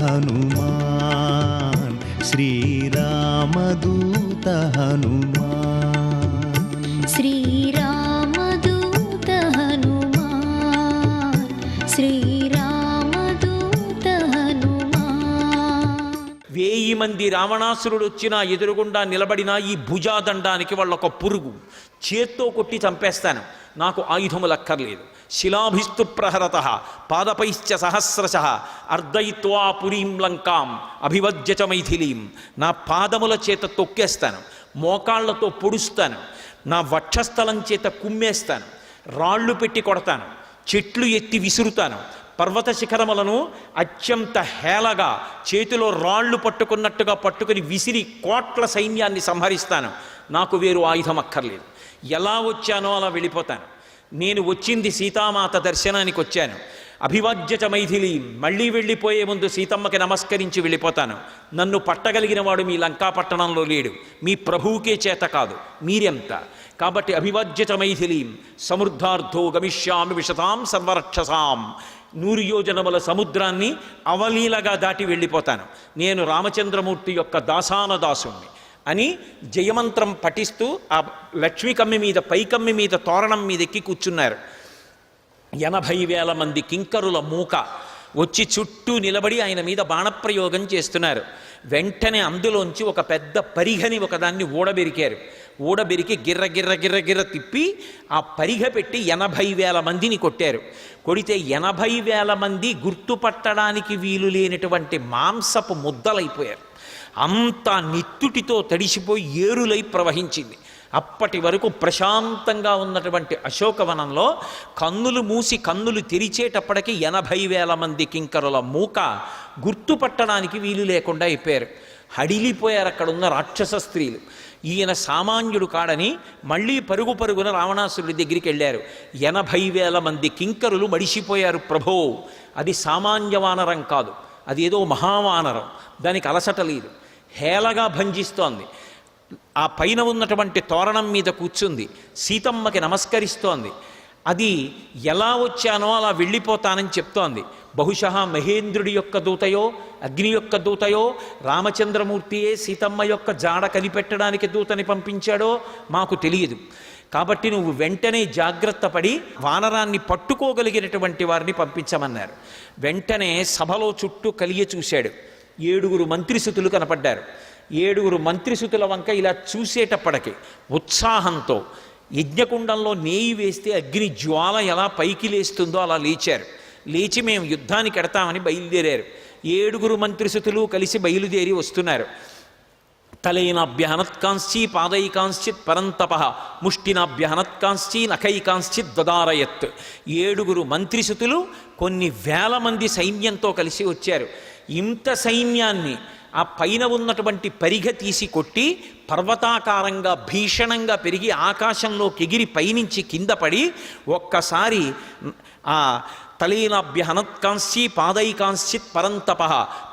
హనుమాన్ శ్రీరామదూత హనుమాన్ శ్రీరామదూత హనుమాన్ శ్రీరామదూత హనుమాన్. 1000 మంది రావణాసురుడు వచ్చినా ఎదురుగుండా నిలబడినా ఈ భుజాదండానికి వాళ్ళొక పురుగు, చేత్తో కొట్టి చంపేస్తాను, నాకు ఆయుధములు అక్కర్లేదు. శిలాభిస్తు ప్రహరత పాదపైశ్చ సహస్రశ అర్ధయిత్వా పురీం లంకాం అభివజ్యచ మైథిలీం. నా పాదముల చేత తొక్కేస్తాను, మోకాళ్లతో పొడుస్తాను, నా వక్షస్థలం చేత కుమ్మేస్తాను, రాళ్ళు పెట్టి కొడతాను, చెట్లు ఎత్తి విసురుతాను, పర్వత శిఖరములను అత్యంత హేళగా చేతిలో రాళ్ళు పట్టుకున్నట్టుగా పట్టుకుని విసిరి కోట్ల సైన్యాన్ని సంహరిస్తాను. నాకు వేరు ఆయుధం అక్కర్లేదు. ఎలా వచ్చానో అలా వెళ్ళిపోతాను. నేను వచ్చింది సీతామాత దర్శనానికి వచ్చాను. అభివాజ్యచ మైథిలి, మళ్ళీ వెళ్ళిపోయే ముందు సీతమ్మకి నమస్కరించి వెళ్ళిపోతాను. నన్ను పట్టగలిగిన వాడు మీ లంకాపట్టణంలో లేడు, మీ ప్రభువుకే చేత కాదు, మీరెంత. కాబట్టి అభివాజ్యచ మైథిలీం సమృద్ధార్థో గమిష్యామి విశతాం సర్వరక్షసాం. 100 యోజనముల సముద్రాన్ని అవలీలగా దాటి వెళ్ళిపోతాను. నేను రామచంద్రమూర్తి యొక్క దాసానదాసుణ్ణి అని జయమంత్రం పఠిస్తూ ఆ లక్ష్మీ కమ్మి మీద, పైకమ్మి మీద, తోరణం మీద ఎక్కి కూర్చున్నారు. 80,000 మంది కింకరుల మూక వచ్చి చుట్టూ నిలబడి ఆయన మీద బాణప్రయోగం చేస్తున్నారు. వెంటనే అందులోంచి ఒక పెద్ద పరిగని ఒకదాన్ని ఊడబెరికారు. ఊడబెరికి గిర్ర గిర్ర గిర్ర గిర్ర తిప్పి ఆ పరిగ పెట్టి 80,000 మందిని కొట్టారు. కొడితే 80,000 మంది గుర్తుపట్టడానికి వీలు లేనటువంటి మాంసపు ముద్దలైపోయారు. అంతా నిత్తుటితో తడిసిపోయి ఏరులై ప్రవహించింది. అప్పటి వరకు ప్రశాంతంగా ఉన్నటువంటి అశోకవనంలో కన్నులు మూసి కన్నులు తెరిచేటప్పటికి 80,000 మంది కింకరుల మూక గుర్తుపట్టడానికి వీలు లేకుండా అయిపోయారు. హడిలిపోయారు అక్కడ ఉన్న రాక్షస స్త్రీలు. ఈయన సామాన్యుడు కాడని మళ్ళీ పరుగు పరుగున రావణాసురుడి దగ్గరికి వెళ్ళారు. 80,000 మంది కింకరులు మడిసిపోయారు. ప్రభో, అది సామాన్య వానరం కాదు, అది ఏదో మహావానరం, దానికి అలసట లేదు, హేళగా భంజిస్తోంది. ఆ పైన ఉన్నటువంటి తోరణం మీద కూర్చుంది, సీతమ్మకి నమస్కరిస్తోంది. అది ఎలా వచ్చానో అలా వెళ్ళిపోతానని చెప్తోంది. బహుశా మహేంద్రుడి యొక్క దూతయో, అగ్ని యొక్క దూతయో, రామచంద్రమూర్తియే సీతమ్మ యొక్క జాడ కనిపెట్టడానికి దూతని పంపించాడో మాకు తెలియదు. కాబట్టి నువ్వు వెంటనే జాగ్రత్త పడి వానరాన్ని పట్టుకోగలిగినటువంటి వారిని పంపించమన్నారు. వెంటనే సభలో చుట్టూ కలిగి చూశాడు. 7 మంత్రిసుతులు కనపడ్డారు. 7 మంత్రిసుతుల వంక ఇలా చూసేటప్పటికి ఉత్సాహంతో యజ్ఞకుండంలో నేయి వేస్తే అగ్ని జ్వాల ఎలా పైకి లేస్తుందో అలా లేచారు. లేచి మేము యుద్ధానికి ఎడతామని బయలుదేరారు. 7 మంత్రిసుతులు కలిసి బయలుదేరి వస్తున్నారు. తలైనాభ్యహనత్కాంశ్చి పాదైకాంశ్చిత్ పరంతప ముష్టినాభ్యహనత్కాంశ్చి నఖైకాంశ్చిత్ దదారయత్. 7 మంత్రిసుతులు కొన్ని వేల మంది సైన్యంతో కలిసి వచ్చారు. ఇంత సైన్యాన్ని ఆ పైన ఉన్నటువంటి పరిగ తీసి కొట్టి పర్వతాకారంగా భీషణంగా పెరిగి ఆకాశంలోకి ఎగిరి పైనుంచి కింద పడి ఒక్కసారి ఆ తలీనాభ్యహనత్కాంశ్చి పాదైకాంశ్చిత్ పరంతప,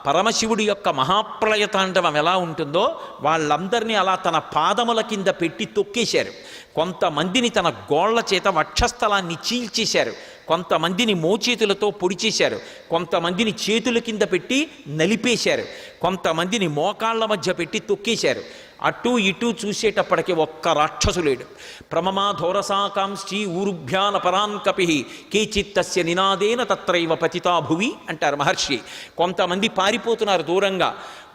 పరమశివుడి యొక్క మహాప్రళయ తాండవం ఎలా ఉంటుందో వాళ్ళందరినీ అలా తన పాదముల కింద పెట్టి తొక్కేశారు. కొంతమందిని తన గోళ్ల చేత వక్షస్థలాన్ని చీల్చేశారు, కొంతమందిని మోచేతులతో పొడిచేశారు, కొంతమందిని చేతుల కింద పెట్టి నలిపేశారు, కొంతమందిని మోకాళ్ల మధ్య పెట్టి తొక్కేశారు. అటు ఇటు చూసేటప్పటికి ఒక్క రాక్షసులేడు. ప్రమమాధోరసాకాంశ్చి ఊరుభ్యాన పరాన్ కపి కేచిత్తస్య నినాదేన తత్రైవ పతితా భువి అంటారు మహర్షి. కొంతమంది పారిపోతున్నారు దూరంగా.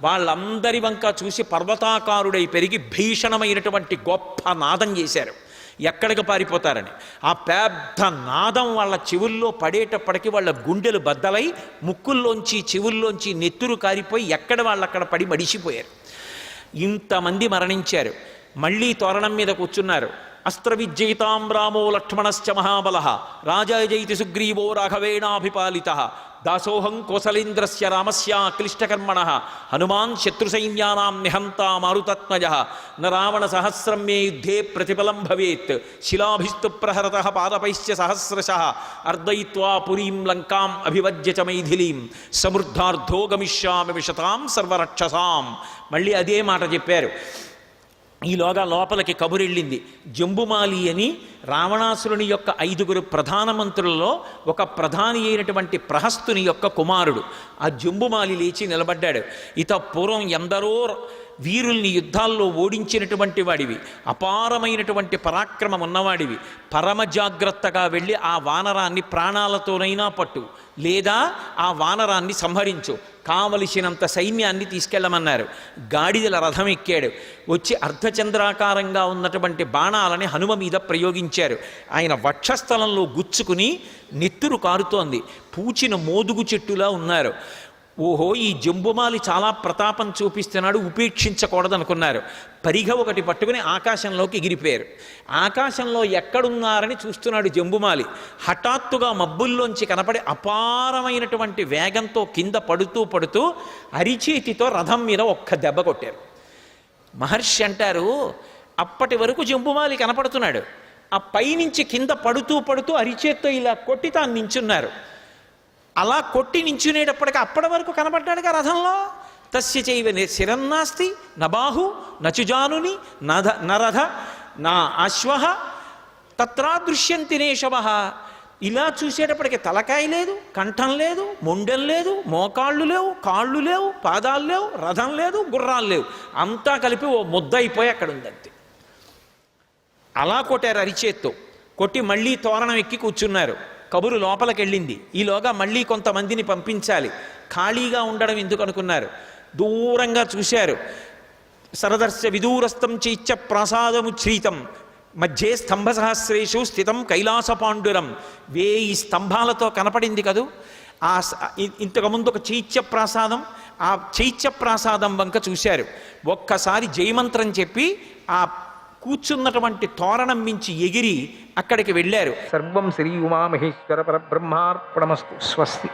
వాళ్ళందరి వంక చూసి పర్వతాకారుడై పెరిగి భీషణమైనటువంటి గొప్ప నాదం చేశారు. ఎక్కడికి పారిపోతారని ఆ పెద్ద నాదం వాళ్ళ చెవుల్లో పడేటప్పటికి వాళ్ళ గుండెలు బద్దలై ముక్కుల్లోంచి చెవుల్లోంచి నెత్తురు కారిపోయి ఎక్కడ వాళ్ళక్కడ పడి మడిసిపోయారు. ఇంతమంది మరణించారు. మళ్ళీ తోరణం మీద కూర్చున్నారు. అస్త్రవిజయితాం రామో లక్ష్మణశ్చ మహాబల రాజాజైతి సుగ్రీవో రాఘవేణాభిపాలిత దాసోహం కోసలేంద్రస్య రామస్య క్లిష్టకర్మణ హనుమాన్ శత్రుసైన్యానాం నిహంతా మారుతత్మజ న రావణ సహస్రం మే యుద్ధే ప్రతిఫలం భవేత్ శిలాభిస్తు ప్రహరత పాదపైశ్చ సహస్రశ అర్దయిత్వా పురీం లంకాం అభివజ్యచ మైథిలీం సమృద్ధార్థో గమిష్యామి విశతాం సర్వరక్షసాం. మళ్ళీ అదే మాట చెప్పారు. ఈలోగా లోపలికి కబురెళ్ళింది. జంబుమాలి అని రావణాసురుని యొక్క 5గురు ప్రధానమంత్రులలో ఒక ప్రధాని అయినటువంటి ప్రహస్తుని యొక్క కుమారుడు. ఆ జంబుమాలి లేచి నిలబడ్డాడు. ఇత పూర్వం ఎందరో వీరుల్ని యుద్ధాల్లో ఓడించినటువంటి వాడివి, అపారమైనటువంటి పరాక్రమం ఉన్నవాడివి. పరమ జాగ్రత్తగా వెళ్ళి ఆ వానరాన్ని ప్రాణాలతోనైనా పట్టు, లేదా ఆ వానరాన్ని సంహరించు, కావలసినంత సైన్యాన్ని తీసుకెళ్ళమన్నారు. గాడిదల రథం ఎక్కాడు. వచ్చి అర్ధచంద్రాకారంగా ఉన్నటువంటి బాణాలని హనుమ మీద ప్రయోగించారు. ఆయన వక్షస్థలంలో గుచ్చుకుని నెత్తురు కారుతోంది. పూచిన మోదుగు చెట్టులా ఉన్నారు. ఓహో, ఈ జంబుమాలి చాలా ప్రతాపం చూపిస్తున్నాడు, ఉపేక్షించకూడదనుకున్నారు. పరిగ ఒకటి పట్టుకుని ఆకాశంలోకి ఎగిరిపోయారు. ఆకాశంలో ఎక్కడున్నారని చూస్తున్నాడు జంబుమాలి. హఠాత్తుగా మబ్బుల్లోంచి కనపడి అపారమైనటువంటి వేగంతో కింద పడుతూ పడుతూ అరిచేతితో రథం మీద ఒక్క దెబ్బ కొట్టారు. మహర్షి అంటారు, అప్పటి వరకు జంబుమాలి కనపడుతున్నాడు, ఆ పైనుంచి కింద పడుతూ పడుతూ అరిచేత్తో ఇలా కొట్టి తాను నించున్నారు. అలా కొట్టి నించునేటప్పటికీ అప్పటి వరకు కనపడ్డాడుగా రథంలో. తస్య చైవ శిరన్నాస్తి నబాహు నచుజానుని నరథ నా అశ్వ తత్రాదృశ్యంతి నేషవ. ఇలా చూసేటప్పటికి తలకాయ లేదు, కంఠం లేదు, మొండెం లేదు, మోకాళ్ళు లేవు, కాళ్ళు లేవు, పాదాలు లేవు, రథం లేదు, గుర్రాలు లేవు, అంతా కలిపి ఓ ముద్ద అయిపోయి అక్కడ ఉందంతే. అలా కొట్టారు అరిచేత్తో. కొట్టి మళ్ళీ తోరణం ఎక్కి కూర్చున్నారు. కబురు లోపలికి వెళ్ళింది. ఈలోగా మళ్ళీ కొంతమందిని పంపించాలి. ఖాళీగా ఉండడం ఎందుకు అనుకున్నారు. దూరంగా చూశారు. సరదర్శ విదూరస్థం చైత్య ప్రాసాదముచ్ఛ్రీతం మధ్యే స్తంభ సహస్రేషు స్థితం కైలాస పాండురం. 1000 స్తంభాలతో కనపడింది కదూ. ఇంతకుముందు ఒక చైత్య ప్రాసాదం, ఆ చైత్య ప్రాసాదం వంక చూశారు. ఒక్కసారి జయమంత్రం చెప్పి ఆ కూర్చున్నటువంటి తోరణం మించి ఎగిరి అక్కడికి వెళ్ళారు. సర్వం శ్రీ ఉమామహేశ్వర పరబ్రహ్మార్పణమస్తు. స్వస్తి.